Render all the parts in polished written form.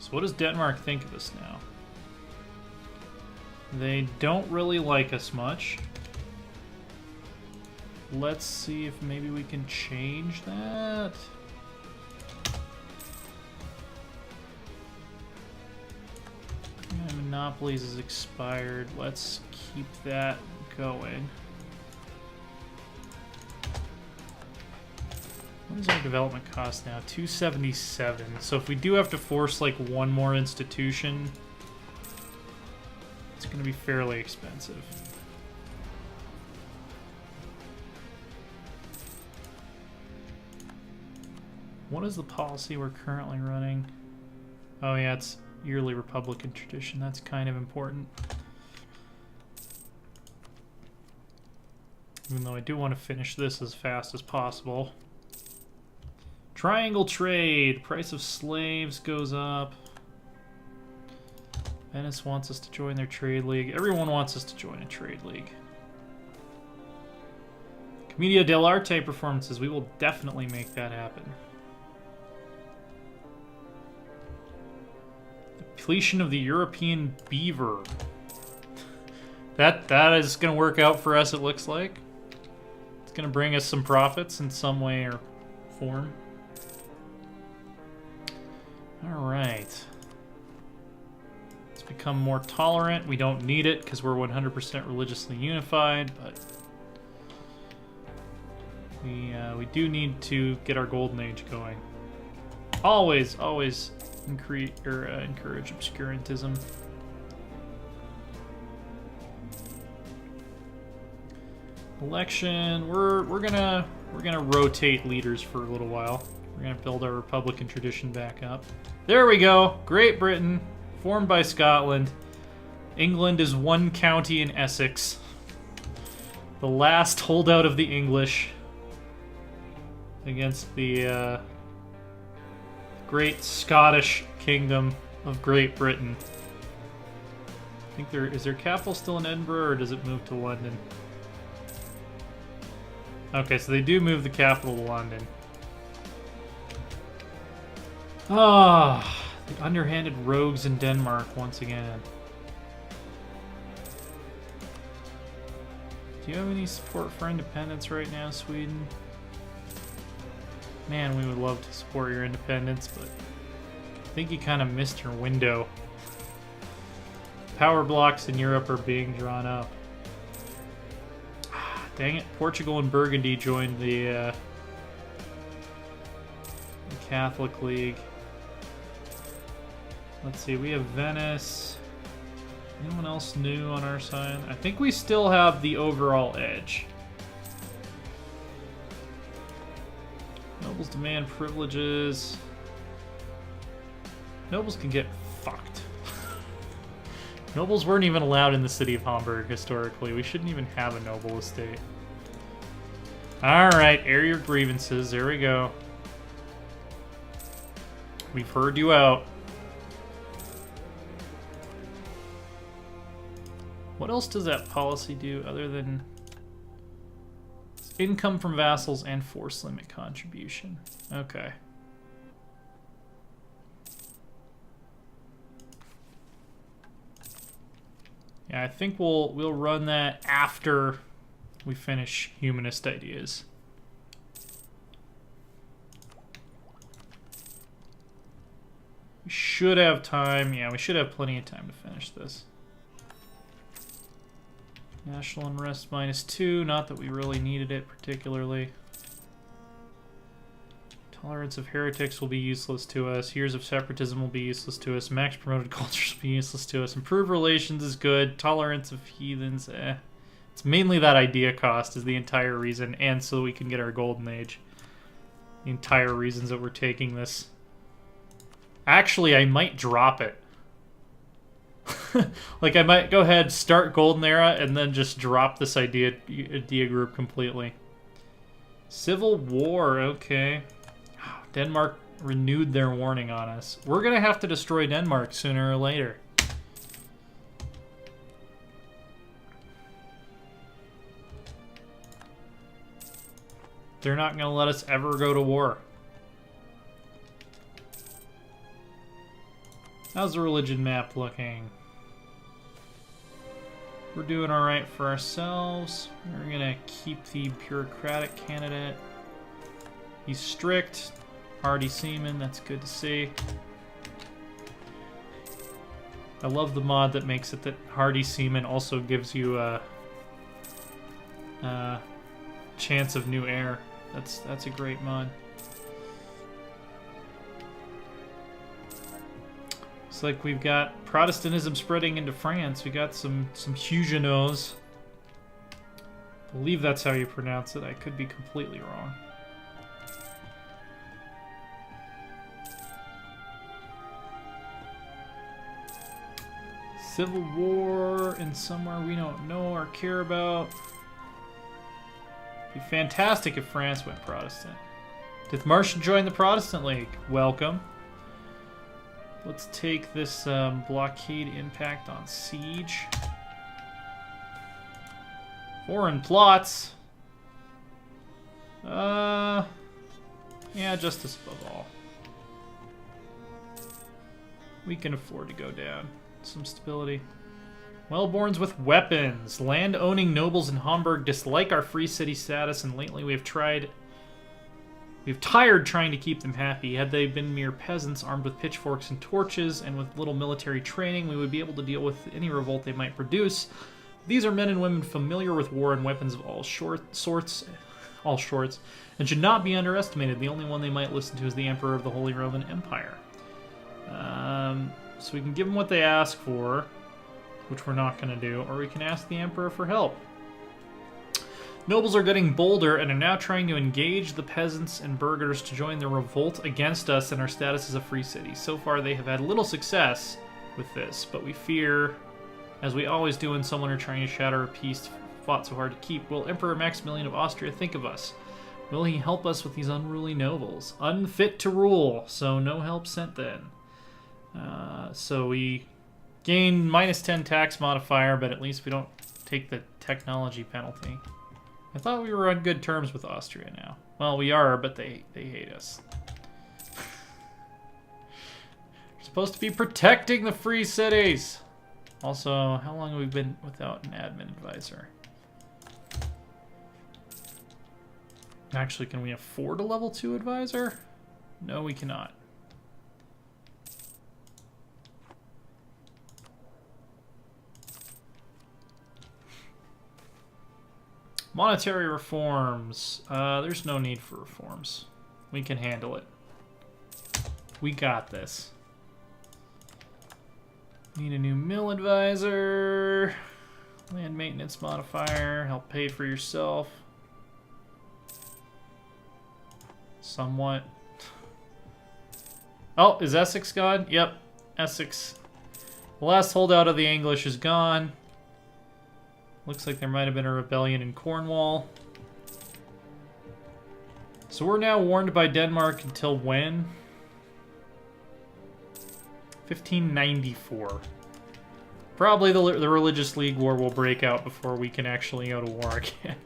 So what does Denmark think of us now? They don't really like us much. Let's see if maybe we can change that. Yeah, monopolies is expired. Let's keep that going. What is our development cost now? 277. So if we do have to force like one more institution, it's going to be fairly expensive. What is the policy we're currently running? Oh yeah, it's yearly Republican tradition. That's kind of important. Even though I do want to finish this as fast as possible. Triangle trade. Price of slaves goes up. Venice wants us to join their trade league. Everyone wants us to join a trade league. Commedia dell'arte performances. We will definitely make that happen. Depletion of the European beaver. That is going to work out for us, it looks like. It's going to bring us some profits in some way or form. Alright. Let's become more tolerant. We don't need it because we're 100% religiously unified, but we do need to get our golden age going. Always encourage obscurantism. Election. We're gonna rotate leaders for a little while. We're gonna build our Republican tradition back up. There we go. Great Britain, formed by Scotland. England is one county in Essex. The last holdout of the English against the great Scottish kingdom of Great Britain. I think is their capital still in Edinburgh, or does it move to London? Okay, so they do move the capital to London. Ah, the underhanded rogues in Denmark once again. Do you have any support for independence right now, Sweden? Man, we would love to support your independence, but I think you kind of missed your window. Power blocks in Europe are being drawn up. Ah, dang it, Portugal and Burgundy joined the Catholic League. Let's see, we have Venice. Anyone else new on our side? I think we still have the overall edge. Nobles demand privileges. Nobles can get fucked. Nobles weren't even allowed in the city of Hamburg historically. We shouldn't even have a noble estate. Alright, air your grievances. There we go. We've heard you out. What else does that policy do other than income from vassals and force limit contribution? Okay. Yeah, I think we'll run that after we finish humanist ideas. We should have time. Yeah, we should have plenty of time to finish this. National unrest -2, not that we really needed it particularly. Tolerance of heretics will be useless to us. Years of separatism will be useless to us. Max promoted cultures will be useless to us. Improved relations is good. Tolerance of heathens, eh. It's mainly that idea cost is the entire reason, and so we can get our golden age. The entire reasons that we're taking this. Actually, I might drop it. Like, I might go ahead, start Golden Era, and then just drop this idea group completely. Civil War, okay. Denmark renewed their warning on us. We're gonna have to destroy Denmark sooner or later. They're not gonna let us ever go to war. How's the religion map looking? We're doing alright for ourselves. We're gonna keep the bureaucratic candidate. He's strict. Hardy seaman, that's good to see. I love the mod that makes it that Hardy Seaman also gives you a chance of new air. That's a great mod. Looks like we've got Protestantism spreading into France. We got some Huguenots. I believe that's how you pronounce it. I could be completely wrong. Civil war in somewhere we don't know or care about. It'd be fantastic if France went Protestant. Dithmarsh join the Protestant League. Welcome. Let's take this blockade impact on siege. Foreign plots. Yeah, justice above all. We can afford to go down. Some stability. Wellborns with weapons. Land-owning nobles in Hamburg dislike our free city status, and lately we've tired trying to keep them happy. Had they been mere peasants armed with pitchforks and torches and with little military training, we would be able to deal with any revolt they might produce. These are men and women familiar with war and weapons of all sorts, and should not be underestimated. The only one they might listen to is the Emperor of the Holy Roman Empire. So we can give them what they ask for, which we're not going to do, or we can ask the Emperor for help. Nobles are getting bolder and are now trying to engage the peasants and burghers to join the revolt against us and our status as a free city. So far they have had little success with this, but we fear, as we always do when someone are trying to shatter a peace fought so hard to keep, will Emperor Maximilian of Austria think of us? Will he help us with these unruly nobles? Unfit to rule, so no help sent then. So we gain -10 tax modifier, but at least we don't take the technology penalty. I thought we were on good terms with Austria now. Well, we are, but they hate us. We're supposed to be protecting the free cities. Also, how long have we been without an admin advisor? Actually, can we afford a level 2 advisor? No, we cannot. Monetary reforms. There's no need for reforms. We can handle it. We got this. Need a new mill advisor. Land maintenance modifier. Help pay for yourself. Somewhat. Oh, is Essex gone? Yep, Essex. The last holdout of the English is gone. Looks like there might have been a rebellion in Cornwall. So we're now warned by Denmark until when? 1594. Probably the Religious League War will break out before we can actually go to war again.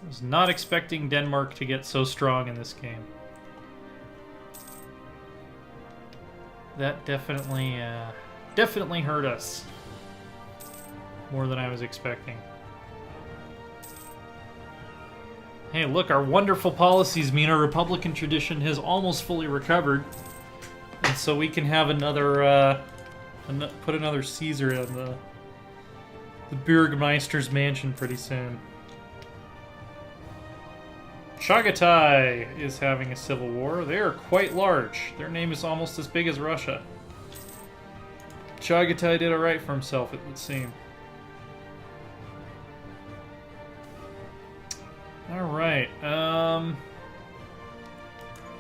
I was not expecting Denmark to get so strong in this game. That definitely hurt us. More than I was expecting. Hey, look, our wonderful policies mean our Republican tradition has almost fully recovered. And so we can have another, put another Caesar in the Burgmeister's mansion pretty soon. Chagatai is having a civil war. They are quite large. Their name is almost as big as Russia. Chagatai did alright for himself, it would seem. Alright,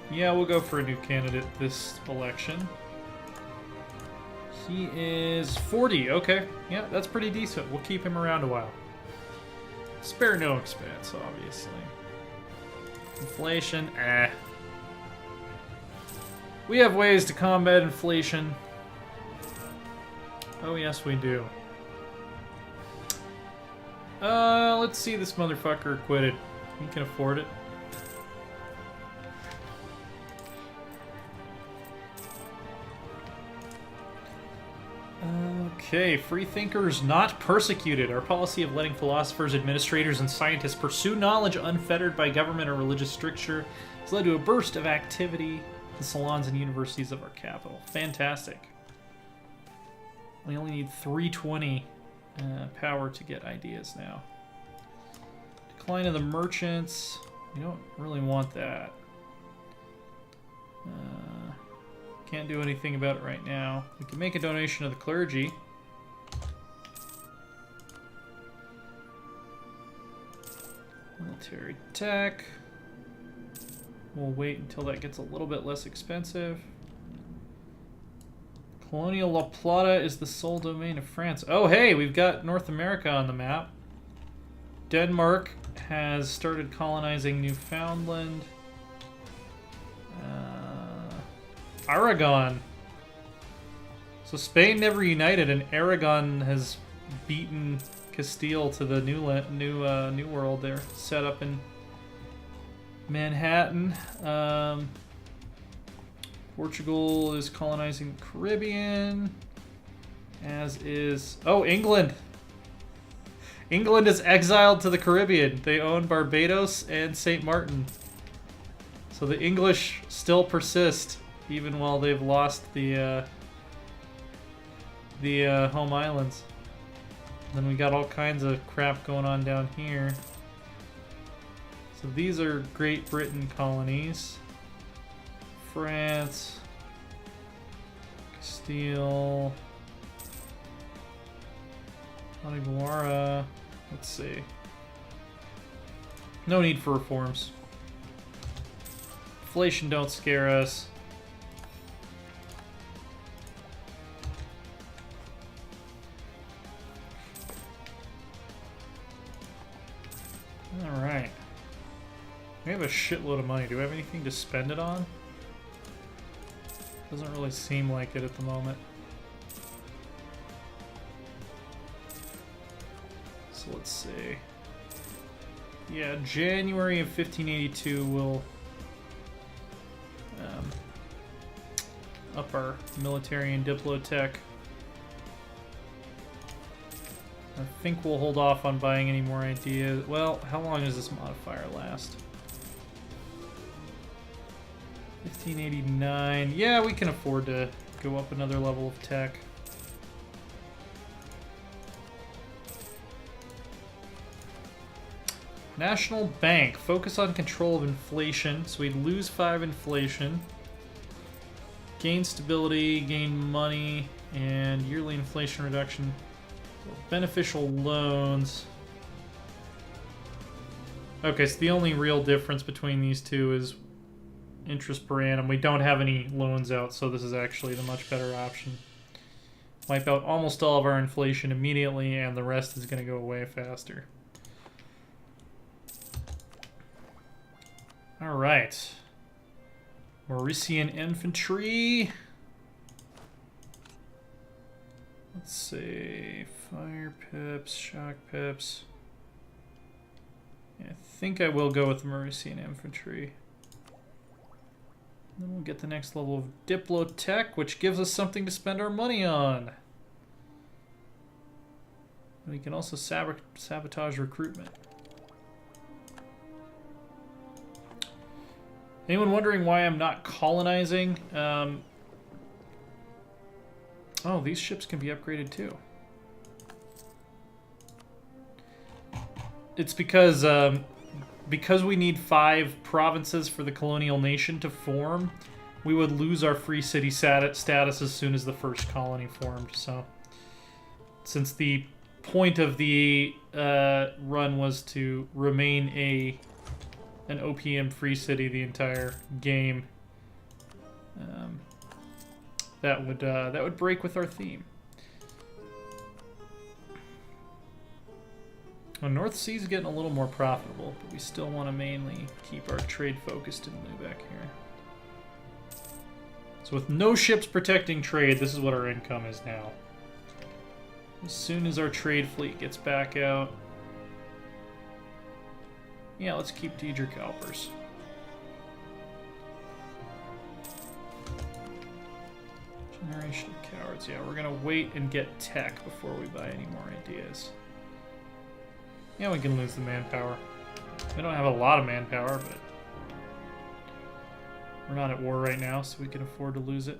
yeah, we'll go for a new candidate this election. He is 40, okay. Yeah, that's pretty decent. We'll keep him around a while. Spare no expense, obviously. Inflation, We have ways to combat inflation. Oh, yes, we do. Let's see this motherfucker acquitted. He can afford it. Okay, free thinkers not persecuted. Our policy of letting philosophers, administrators, and scientists pursue knowledge unfettered by government or religious stricture has led to a burst of activity in the salons and universities of our capital. Fantastic. We only need 320 power to get ideas now. Decline of the merchants. We don't really want that. Can't do anything about it right now. We can make a donation to the clergy. Military tech. We'll wait until that gets a little bit less expensive. Colonial La Plata is the sole domain of France. Oh, hey, we've got North America on the map. Denmark has started colonizing Newfoundland. Aragon. So Spain never united, and Aragon has beaten Castile to the new world. They're set up in Manhattan. Portugal is colonizing the Caribbean, as is... Oh, England! England is exiled to the Caribbean. They own Barbados and St. Martin. So the English still persist, even while they've lost the home islands. Then we got all kinds of crap going on down here. So these are Great Britain colonies. France, Castile, Guara. Let's see. No need for reforms. Inflation don't scare us. Alright. We have a shitload of money. Do we have anything to spend it on? Doesn't really seem like it at the moment. So let's see. Yeah, January of 1582 will up our military and diplotech. I think we'll hold off on buying any more ideas. Well, how long does this modifier last? 1589. Yeah, we can afford to go up another level of tech. National Bank. Focus on control of inflation. So we'd lose 5 inflation. Gain stability, gain money, and yearly inflation reduction. Beneficial loans. Okay, so the only real difference between these two is interest per annum. We don't have any loans out, so this is actually the much better option. Wipe out almost all of our inflation immediately, and the rest is going to go away faster. Alright. Mauritian infantry. Let's see. Fire pips, shock pips. Yeah, I think I will go with the Mauritian infantry. Then we'll get the next level of Diplotech, which gives us something to spend our money on. We can also sabotage recruitment. Anyone wondering why I'm not colonizing? Oh, these ships can be upgraded too. It's because we need 5 provinces for the colonial nation to form, we would lose our free city status as soon as the first colony formed. So, since the point of the run was to remain an OPM free city the entire game, that would break with our theme. Well, North Sea's getting a little more profitable, but we still want to mainly keep our trade focused in Lubeck here. So with no ships protecting trade, this is what our income is now. As soon as our trade fleet gets back out... Yeah, let's keep Diedrich Alpers. Generation of cowards. Yeah, we're gonna wait and get tech before we buy any more ideas. Yeah, we can lose the manpower. We don't have a lot of manpower, but we're not at war right now, so we can afford to lose it.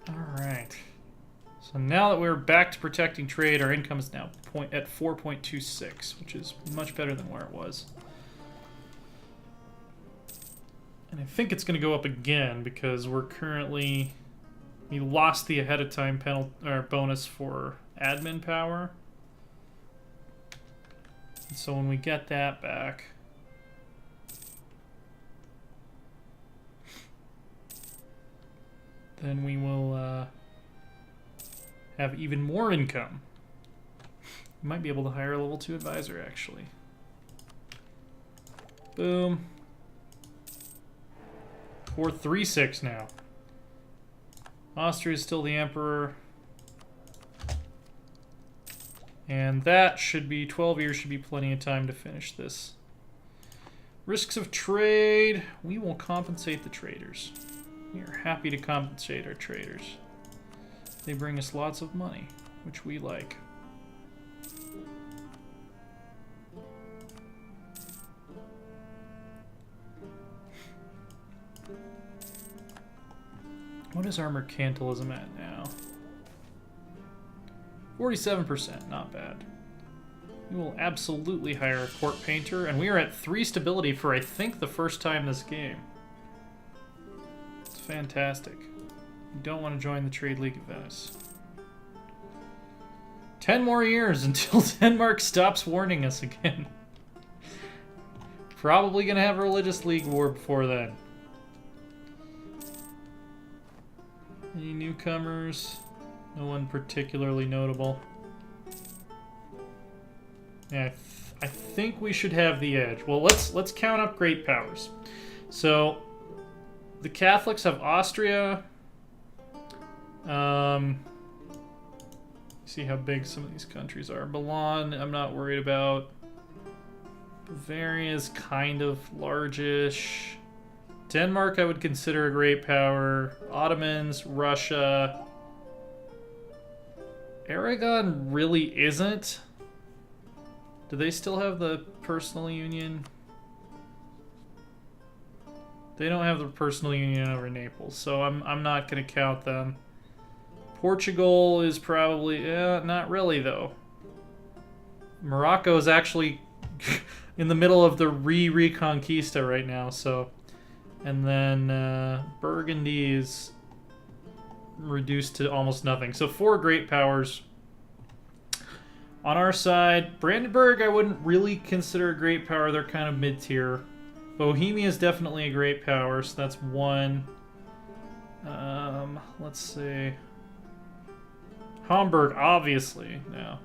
Alright. So now that we're back to protecting trade, our income is now at 4.26, which is much better than where it was. And I think it's going to go up again because we're currently... We lost the ahead of time bonus for admin power. And so when we get that back... then we will have even more income. We might be able to hire a level 2 advisor, actually. Boom. 436 now. Austria is still the emperor. And that should be, 12 years should be plenty of time to finish this. Risks of trade. We will compensate the traders. We are happy to compensate our traders. They bring us lots of money, which we like. What is our mercantilism at now? 47%, not bad. We will absolutely hire a court painter, and we are at 3 stability for, I think, the first time this game. It's fantastic. You don't want to join the Trade League of Venice. 10 more years until Denmark stops warning us again. Probably gonna have a religious league war before then. Any newcomers? No one particularly notable. Yeah, I think we should have the edge. Well, let's count up great powers. So the Catholics have Austria. See how big some of these countries are. Milan, I'm not worried about. Bavaria is kind of largish. Denmark, I would consider a great power. Ottomans, Russia. Aragon really isn't. Do they still have the personal union? They don't have the personal union over Naples, so I'm not going to count them. Portugal is probably... not really, though. Morocco is actually in the middle of the Reconquista right now, so... And then Burgundy is reduced to almost nothing. So 4 great powers. On our side, Brandenburg I wouldn't really consider a great power. They're kind of mid-tier. Bohemia is definitely a great power, so that's 1. Let's see. Hamburg, obviously, now.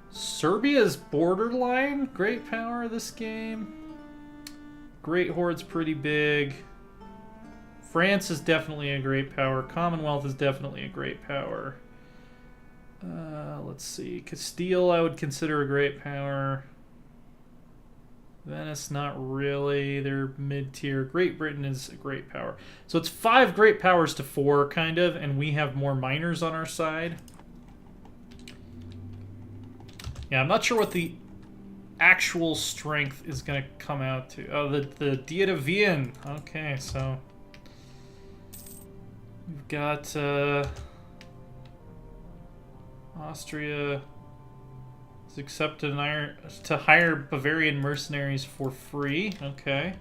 Serbia's borderline great power this game. Great Horde's pretty big. France is definitely a great power. Commonwealth is definitely a great power. Let's see. Castile I would consider a great power. Venice, not really. They're mid-tier. Great Britain is a great power. So it's 5 great powers to 4, kind of, and we have more minors on our side. Yeah, I'm not sure what the actual strength is going to come out to. Oh, the Diet of Wien. Okay, so we've got Austria is accepted to hire Bavarian mercenaries for free. Okay.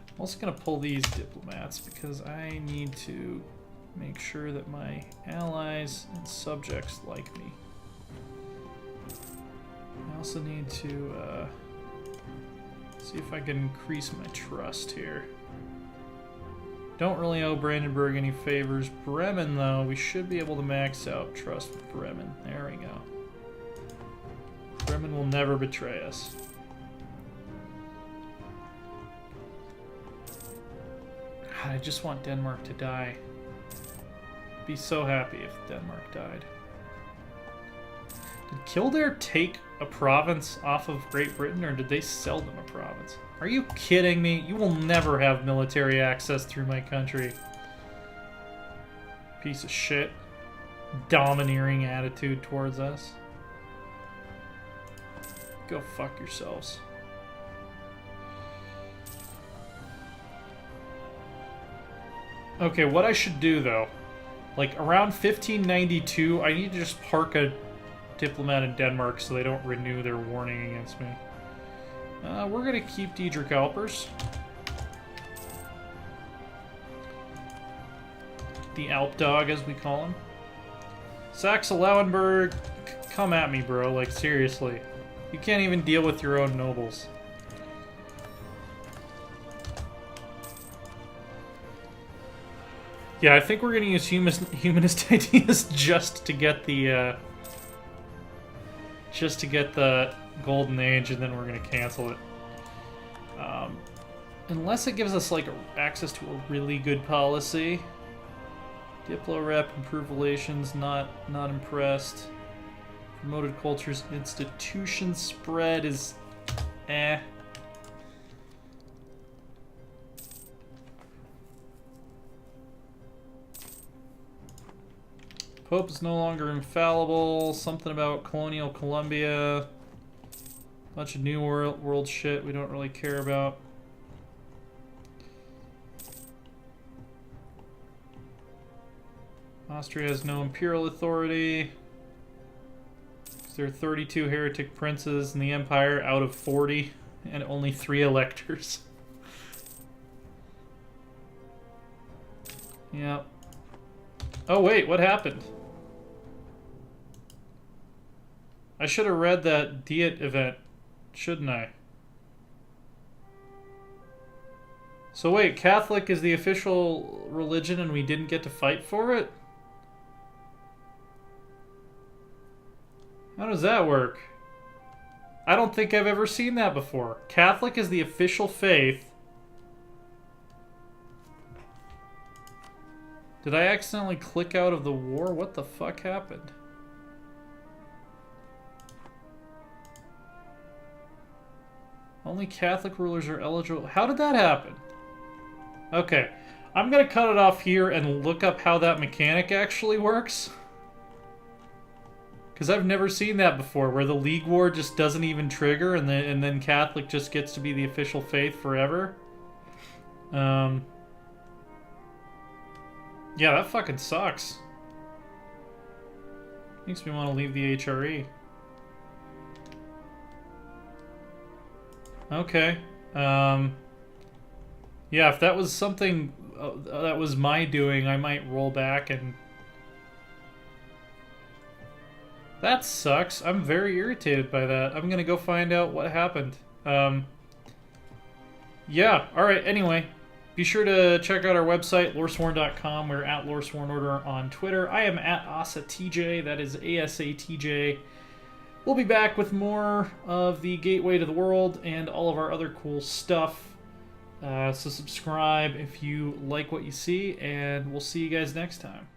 I'm also going to pull these diplomats because I need to make sure that my allies and subjects like me. I also need to see if I can increase my trust here. Don't really owe Brandenburg any favors. Bremen, though, we should be able to max out trust with Bremen. There we go. Bremen will never betray us. God, I just want Denmark to die. Be so happy if Denmark died. Did Kildare take a province off of Great Britain, or did they sell them a province? Are you kidding me? You will never have military access through my country. Piece of shit. Domineering attitude towards us. Go fuck yourselves. Okay, what I should do, though, like, around 1592, I need to just park a diplomat in Denmark so they don't renew their warning against me. We're gonna keep Diedrich Alpers. The Alp Dog, as we call him. Saxe-Lauenburg, come at me, bro, like, seriously. You can't even deal with your own nobles. Yeah, I think we're gonna use humanist ideas just to get the Golden Age, and then we're gonna cancel it. Unless it gives us like access to a really good policy. Diplo rep, improve relations, not impressed. Promoted cultures, institution spread is eh. Pope is no longer infallible. Something about Colonial Columbia. Bunch of new world shit we don't really care about. Austria has no imperial authority. There are 32 heretic princes in the empire out of 40, and only 3 electors. Yep. Oh wait, what happened? I should have read that Diet event, shouldn't I? So wait, Catholic is the official religion and we didn't get to fight for it? How does that work? I don't think I've ever seen that before. Catholic is the official faith. Did I accidentally click out of the war? What the fuck happened? Only Catholic rulers are eligible. How did that happen? Okay, I'm gonna cut it off here and look up how that mechanic actually works. Because I've never seen that before, where the League War just doesn't even trigger and then Catholic just gets to be the official faith forever. Yeah, that fucking sucks. Makes me want to leave the HRE. Okay. Yeah, if that was something that was my doing, I might roll back and... That sucks. I'm very irritated by that. I'm gonna go find out what happened. Yeah, alright, anyway. Be sure to check out our website, loresworn.com. We're at Loresworn Order on Twitter. I am at AsaTJ, that is ASATJ. We'll be back with more of the Gateway to the World and all of our other cool stuff. So subscribe if you like what you see, and we'll see you guys next time.